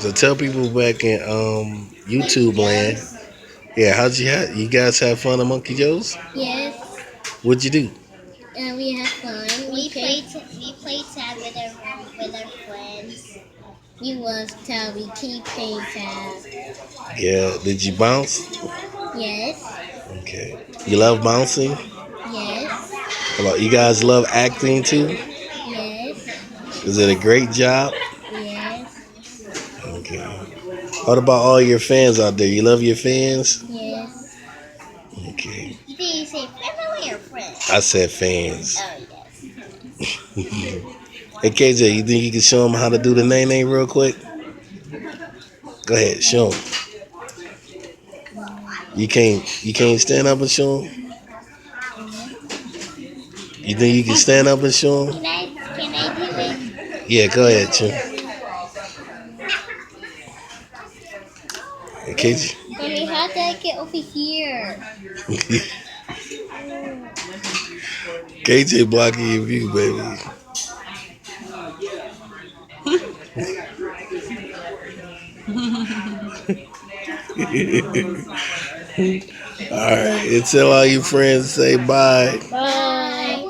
So tell people back in YouTube land. Yeah, you guys have fun at Monkey Joe's? Yes, What'd you do? we had fun. We played tag with our friends. We was tag. We keep playing tag. Yeah, did you bounce? Yes, Okay. You love bouncing? yes, How about you guys love acting too? yes, Is it a great job? yes, Okay. What about all your fans out there? You love your fans? yes. Okay. Did you say family or friends? I said fans. Oh yes. Hey KJ, you think you can show them how to do the name real quick? Go ahead, show them. You can't stand up and show them? You think you can stand up and show them? Can I do it? Yeah, go ahead, Chum. Hey, KJ. Mommy, how do I get over here? KJ blocking your view, baby. All right, and tell all your friends say bye. Bye.